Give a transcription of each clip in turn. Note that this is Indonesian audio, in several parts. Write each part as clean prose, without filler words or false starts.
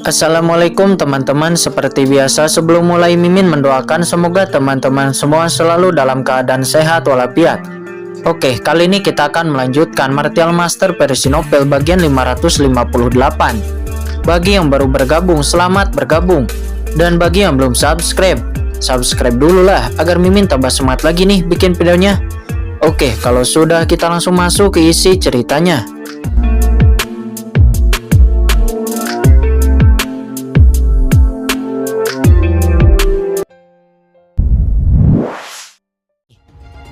Assalamualaikum teman-teman, seperti biasa sebelum mulai Mimin mendoakan semoga teman-teman semua selalu dalam keadaan sehat walafiat. Oke, kali ini kita akan melanjutkan Martial Master versi novel bagian 558. Bagi yang baru bergabung, selamat bergabung. Dan bagi yang belum subscribe dulu lah agar Mimin tambah semangat lagi nih bikin videonya. Oke, kalau sudah kita langsung masuk ke isi ceritanya.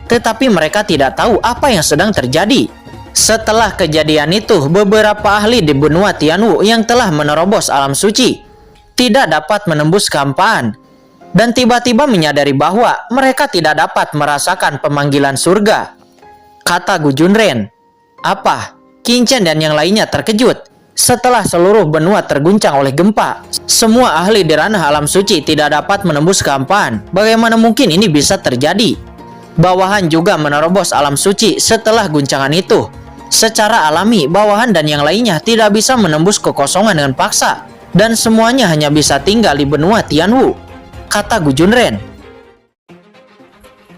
Tetapi mereka tidak tahu apa yang sedang terjadi. Setelah kejadian itu, beberapa ahli di benua Tianwu yang telah menerobos alam suci tidak dapat menembus kehampaan dan tiba-tiba menyadari bahwa mereka tidak dapat merasakan pemanggilan surga. Kata Gu Junren. Apa? Qin Chen dan yang lainnya terkejut. Setelah seluruh benua terguncang oleh gempa, semua ahli di ranah alam suci tidak dapat menembus kehampaan. Bagaimana mungkin ini bisa terjadi? Bawahan juga menerobos alam suci setelah guncangan itu. Secara alami, bawahan dan yang lainnya tidak bisa menembus kekosongan dengan paksa, dan semuanya hanya bisa tinggal di benua Tianwu. Kata Gu Junren.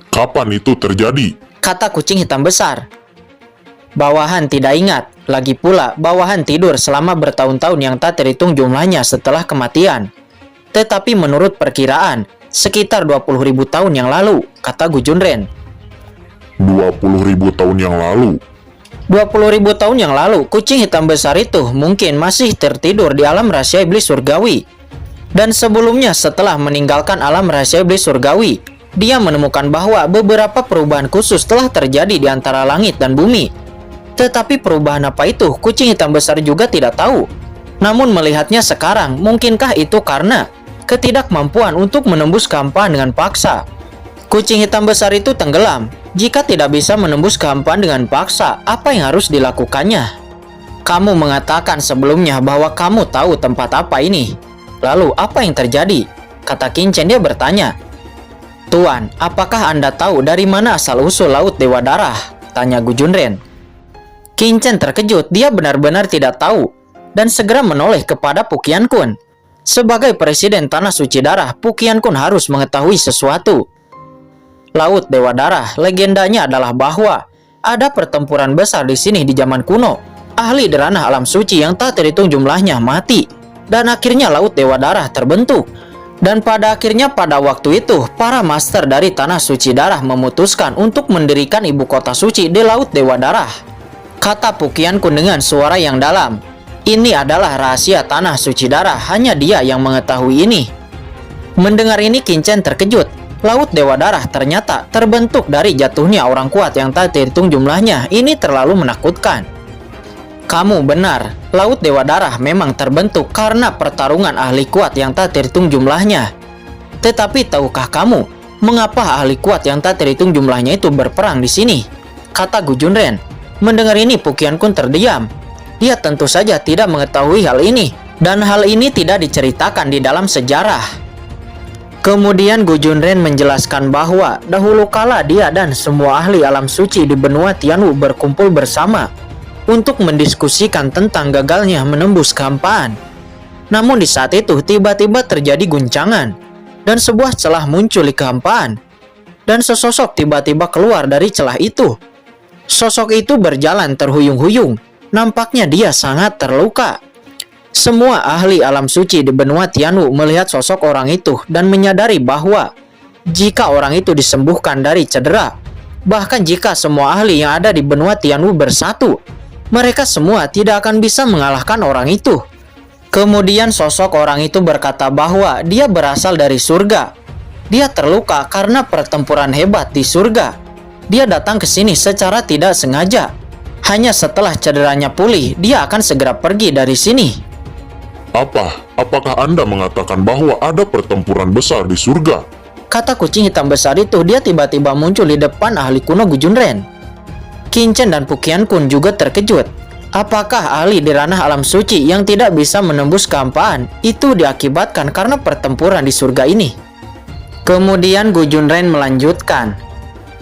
Kapan itu terjadi? Kata kucing hitam besar. Bawahan tidak ingat. Lagi pula, bawahan tidur selama bertahun-tahun yang tak terhitung jumlahnya setelah kematian. Tetapi menurut perkiraan, sekitar 20.000 tahun yang lalu, kata Gu Junren. 20.000 tahun yang lalu? 20.000 tahun yang lalu, kucing hitam besar itu mungkin masih tertidur di alam rahasia iblis surgawi. Dan sebelumnya setelah meninggalkan alam rahasia iblis surgawi, dia menemukan bahwa beberapa perubahan khusus telah terjadi di antara langit dan bumi. Tetapi perubahan apa itu, kucing hitam besar juga tidak tahu. Namun melihatnya sekarang, mungkinkah itu karena ketidakmampuan untuk menembus kehampaan dengan paksa? Kucing hitam besar itu tenggelam. Jika tidak bisa menembus kehampaan dengan paksa, apa yang harus dilakukannya? Kamu mengatakan sebelumnya bahwa kamu tahu tempat apa ini. Lalu apa yang terjadi? Kata Qin Chen, dia bertanya. Tuan, apakah Anda tahu dari mana asal-usul Laut Dewa Darah? Tanya Gu Junren. Qin Chen terkejut, dia benar-benar tidak tahu. Dan segera menoleh kepada Pu Qiankun. Sebagai Presiden Tanah Suci Darah, Pu Qiankun harus mengetahui sesuatu. Laut Dewa Darah, legendanya adalah bahwa ada pertempuran besar di sini di zaman kuno. Ahli di ranah alam suci yang tak terhitung jumlahnya mati. Dan akhirnya Laut Dewa Darah terbentuk. Dan pada akhirnya pada waktu itu, para master dari Tanah Suci Darah memutuskan untuk mendirikan ibu kota suci di Laut Dewa Darah. Kata Pu Qiankun dengan suara yang dalam. Ini adalah rahasia Tanah Suci Darah, hanya dia yang mengetahui ini. Mendengar ini Qin Chen terkejut. Laut Dewa Darah ternyata terbentuk dari jatuhnya orang kuat yang tak terhitung jumlahnya. Ini terlalu menakutkan. Kamu benar, Laut Dewa Darah memang terbentuk karena pertarungan ahli kuat yang tak terhitung jumlahnya. Tetapi tahukah kamu, mengapa ahli kuat yang tak terhitung jumlahnya itu berperang di sini? Kata Gu Junren. Mendengar ini Pu Qiankun terdiam. Dia tentu saja tidak mengetahui hal ini, dan hal ini tidak diceritakan di dalam sejarah. Kemudian Gu Junren menjelaskan bahwa dahulu kala dia dan semua ahli alam suci di benua Tianwu berkumpul bersama untuk mendiskusikan tentang gagalnya menembus kehampaan. Namun di saat itu tiba-tiba terjadi guncangan, dan sebuah celah muncul di kehampaan, dan sesosok tiba-tiba keluar dari celah itu. Sosok itu berjalan terhuyung-huyung. Nampaknya dia sangat terluka. Semua ahli alam suci di benua Tianwu melihat sosok orang itu dan menyadari bahwa jika orang itu disembuhkan dari cedera, bahkan jika semua ahli yang ada di benua Tianwu bersatu, mereka semua tidak akan bisa mengalahkan orang itu. Kemudian sosok orang itu berkata bahwa dia berasal dari surga. Dia terluka karena pertempuran hebat di surga. Dia datang ke sini secara tidak sengaja. Hanya setelah cederanya pulih, dia akan segera pergi dari sini. Apakah Anda mengatakan bahwa ada pertempuran besar di surga? Kata kucing hitam besar itu, dia tiba-tiba muncul di depan ahli kuno Gu Junren. Qin Chen dan Pu Qiankun juga terkejut. Apakah ahli di ranah alam suci yang tidak bisa menembus kehampaan itu diakibatkan karena pertempuran di surga ini? Kemudian Gu Junren melanjutkan.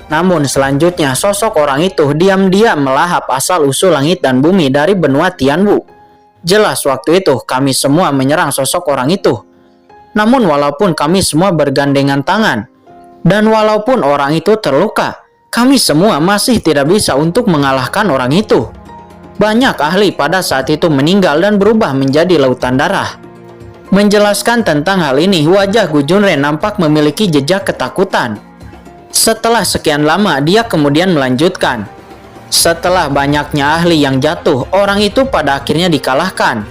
Namun selanjutnya sosok orang itu diam-diam melahap asal-usul langit dan bumi dari benua Tianwu. Jelas waktu itu kami semua menyerang sosok orang itu. Namun walaupun kami semua bergandengan tangan, dan walaupun orang itu terluka, kami semua masih tidak bisa untuk mengalahkan orang itu. Banyak ahli pada saat itu meninggal dan berubah menjadi lautan darah. Menjelaskan tentang hal ini, wajah Gu Junren nampak memiliki jejak ketakutan. Setelah sekian lama, dia kemudian melanjutkan. Setelah banyaknya ahli yang jatuh, orang itu pada akhirnya dikalahkan.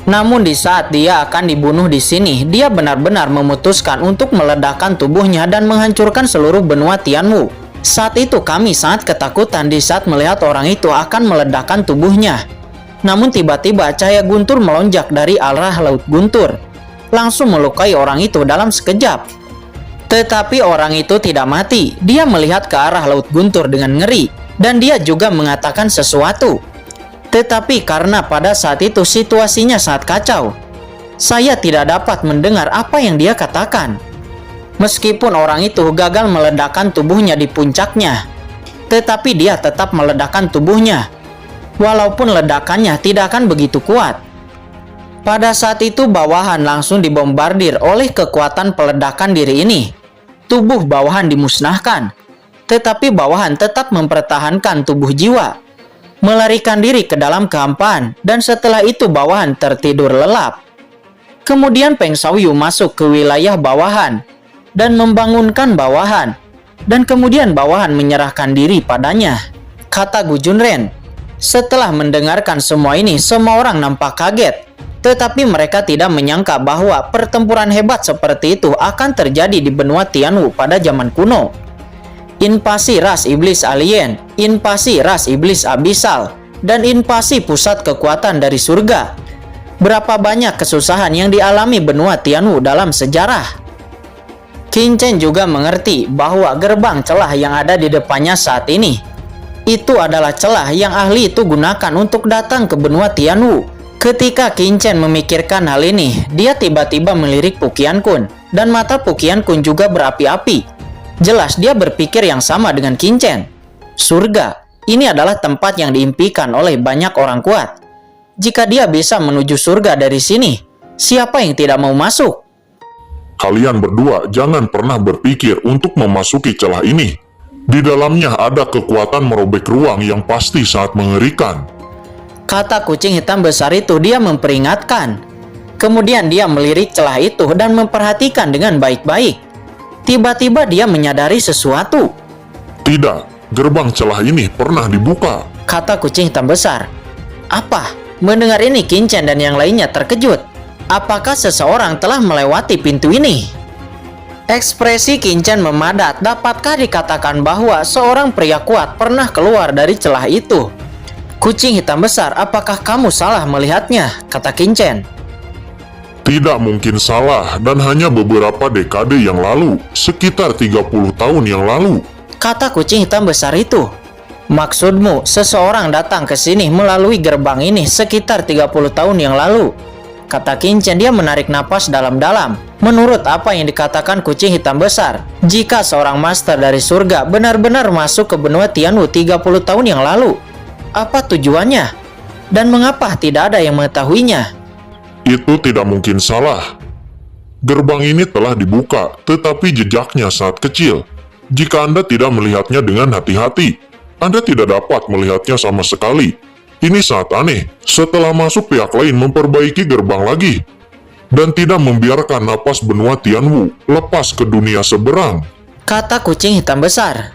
Namun di saat dia akan dibunuh di sini, dia benar-benar memutuskan untuk meledakkan tubuhnya dan menghancurkan seluruh benua Tianwu. Saat itu kami sangat ketakutan di saat melihat orang itu akan meledakkan tubuhnya. Namun tiba-tiba cahaya guntur melonjak dari arah Laut Guntur, langsung melukai orang itu dalam sekejap. Tetapi orang itu tidak mati. Dia melihat ke arah Laut Guntur dengan ngeri, dan dia juga mengatakan sesuatu. Tetapi karena pada saat itu situasinya sangat kacau, saya tidak dapat mendengar apa yang dia katakan. Meskipun orang itu gagal meledakkan tubuhnya di puncaknya, tetapi dia tetap meledakkan tubuhnya. Walaupun ledakannya tidak akan begitu kuat. Pada saat itu bawahan langsung dibombardir oleh kekuatan peledakan diri ini. Tubuh bawahan dimusnahkan, tetapi bawahan tetap mempertahankan tubuh jiwa, melarikan diri ke dalam kehampaan, dan setelah itu bawahan tertidur lelap. Kemudian Peng Xiaoyu masuk ke wilayah bawahan dan membangunkan bawahan, dan kemudian bawahan menyerahkan diri padanya, kata Gu Junren. Setelah mendengarkan semua ini, semua orang nampak kaget, tetapi mereka tidak menyangka bahwa pertempuran hebat seperti itu akan terjadi di benua Tianwu pada zaman kuno. Invasi ras iblis alien, invasi ras iblis abisal, dan invasi pusat kekuatan dari surga. Berapa banyak kesusahan yang dialami benua Tianwu dalam sejarah. Qin Chen juga mengerti bahwa gerbang celah yang ada di depannya saat ini, itu adalah celah yang ahli itu gunakan untuk datang ke benua Tianwu. Ketika Qin Chen memikirkan hal ini, dia tiba-tiba melirik Pu Qiankun, dan mata Pu Qiankun juga berapi-api. Jelas dia berpikir yang sama dengan Qin Chen. Surga, ini adalah tempat yang diimpikan oleh banyak orang kuat. Jika dia bisa menuju surga dari sini, siapa yang tidak mau masuk? Kalian berdua jangan pernah berpikir untuk memasuki celah ini. Di dalamnya ada kekuatan merobek ruang yang pasti sangat mengerikan. Kata kucing hitam besar itu, dia memperingatkan. Kemudian dia melirik celah itu dan memperhatikan dengan baik-baik. Tiba-tiba dia menyadari sesuatu. Tidak, gerbang celah ini pernah dibuka, kata kucing hitam besar. Apa? Mendengar ini Qin Chen dan yang lainnya terkejut. Apakah seseorang telah melewati pintu ini? Ekspresi Qin Chen memadat. Dapatkah dikatakan bahwa seorang pria kuat pernah keluar dari celah itu? Kucing hitam besar, apakah kamu salah melihatnya? Kata Qin Chen. Tidak mungkin salah, dan hanya beberapa dekade yang lalu, sekitar 30 tahun yang lalu, kata kucing hitam besar itu. Maksudmu, seseorang datang ke sini melalui gerbang ini sekitar 30 tahun yang lalu? Kata Qin Chen. Dia menarik napas dalam-dalam. Menurut apa yang dikatakan kucing hitam besar, jika seorang master dari surga benar-benar masuk ke benua Tianwu 30 tahun yang lalu, apa tujuannya? Dan mengapa tidak ada yang mengetahuinya? itu tidak mungkin salah. Gerbang ini telah dibuka, tetapi jejaknya sangat kecil. Jika Anda tidak melihatnya dengan hati-hati, Anda tidak dapat melihatnya sama sekali. Ini sangat aneh. Setelah masuk, pihak lain memperbaiki gerbang lagi, dan tidak membiarkan napas benua Tianwu lepas ke dunia seberang, kata kucing hitam besar.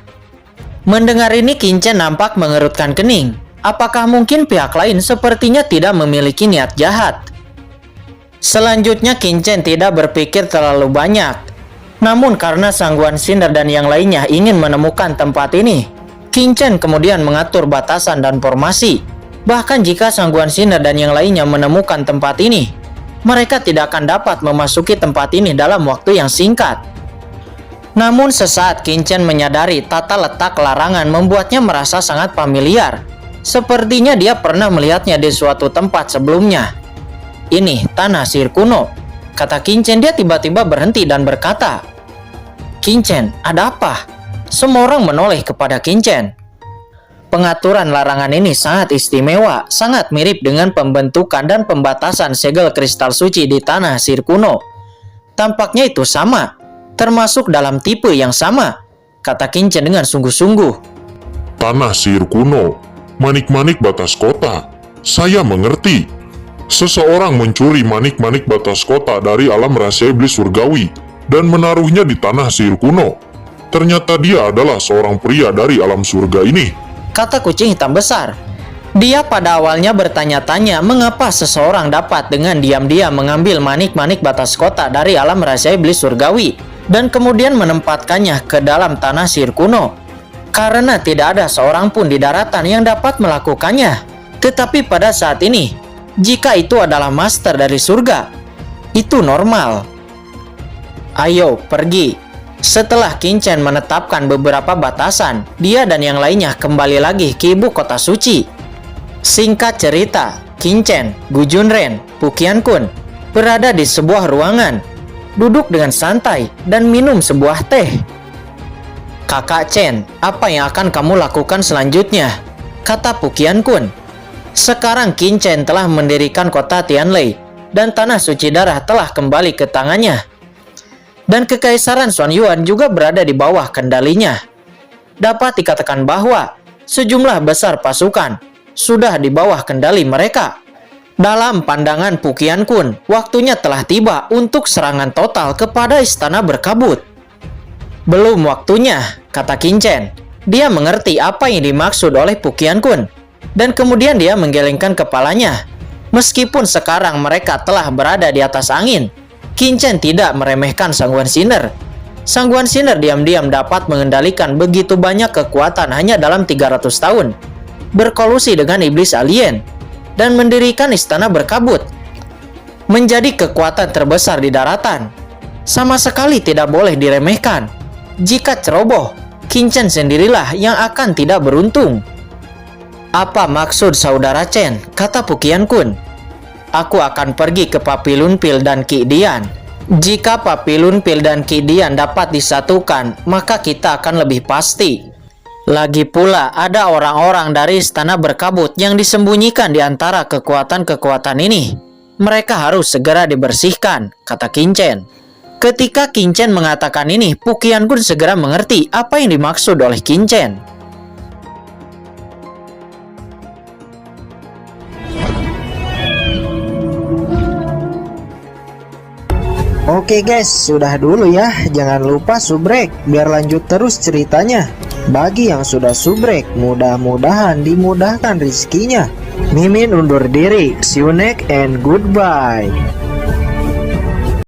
Mendengar ini Qin Chen nampak mengerutkan kening. Apakah mungkin pihak lain sepertinya tidak memiliki niat jahat? Selanjutnya Qin Chen tidak berpikir terlalu banyak. Namun karena Sangguan Cinder dan yang lainnya ingin menemukan tempat ini, Qin Chen kemudian mengatur batasan dan formasi. Bahkan jika Sangguan Cinder dan yang lainnya menemukan tempat ini, mereka tidak akan dapat memasuki tempat ini dalam waktu yang singkat. Namun sesaat Qin Chen menyadari tata letak larangan membuatnya merasa sangat familiar. Sepertinya dia pernah melihatnya di suatu tempat sebelumnya. Ini tanah sihir kuno, kata Qin Chen. Dia tiba-tiba berhenti dan berkata, Qin Chen, ada apa? Semua orang menoleh kepada Qin Chen. Pengaturan larangan ini sangat istimewa, sangat mirip dengan pembentukan dan pembatasan segel kristal suci di tanah Sir kuno. Tampaknya itu sama, termasuk dalam tipe yang sama, kata Kincen dengan sungguh-sungguh. Tanah sihir kuno, manik-manik batas kota. Saya mengerti. Seseorang mencuri manik-manik batas kota dari alam rahasia iblis surgawi dan menaruhnya di tanah sihir kuno. Ternyata dia adalah seorang pria dari alam surga ini, kata kucing hitam besar. Dia pada awalnya bertanya-tanya mengapa seseorang dapat dengan diam-diam mengambil manik-manik batas kota dari alam rahasia iblis surgawi dan kemudian menempatkannya ke dalam tanah sihir kuno. Karena tidak ada seorang pun di daratan yang dapat melakukannya. Tetapi pada saat ini, jika itu adalah master dari surga, itu normal. Ayo, pergi. Setelah Kincen menetapkan beberapa batasan, dia dan yang lainnya kembali lagi ke ibu kota suci. Singkat cerita, Kincen, Gu Junren, Pukian Kun berada di sebuah ruangan, duduk dengan santai dan minum sebuah teh. Kakak Chen, apa yang akan kamu lakukan selanjutnya? Kata Pukian Kun. Sekarang Kincen telah mendirikan kota Tianlei dan tanah suci darah telah kembali ke tangannya. Dan kekaisaran Xuan Yuan juga berada di bawah kendalinya. Dapat dikatakan bahwa sejumlah besar pasukan sudah di bawah kendali mereka. Dalam pandangan Pukian Kun, waktunya telah tiba untuk serangan total kepada istana berkabut. Belum waktunya, kata Kincen. Dia mengerti apa yang dimaksud oleh Pukian Kun. Dan kemudian dia menggelengkan kepalanya. Meskipun sekarang mereka telah berada di atas angin, Kincen tidak meremehkan Sangguan Sinner. Sangguan Sinner diam-diam dapat mengendalikan begitu banyak kekuatan hanya dalam 300 tahun, berkolusi dengan iblis alien, dan mendirikan istana berkabut. Menjadi kekuatan terbesar di daratan, sama sekali tidak boleh diremehkan. Jika ceroboh, Kincen sendirilah yang akan tidak beruntung. Apa maksud saudara Chen? Kata Pukian Kun. Aku akan pergi ke Papilun Pil dan Ki Dian. Jika Papilun Pil dan Ki Dian dapat disatukan, maka kita akan lebih pasti. Lagi pula, ada orang-orang dari istana berkabut yang disembunyikan di antara kekuatan-kekuatan ini. Mereka harus segera dibersihkan, kata Kincen. Ketika Kincen mengatakan ini, Pukian Kun segera mengerti apa yang dimaksud oleh Kincen. Oke guys, sudah dulu ya. Jangan lupa subrek biar lanjut terus ceritanya. Bagi yang sudah subrek, mudah-mudahan dimudahkan rezekinya. Mimin undur diri. See you next and goodbye.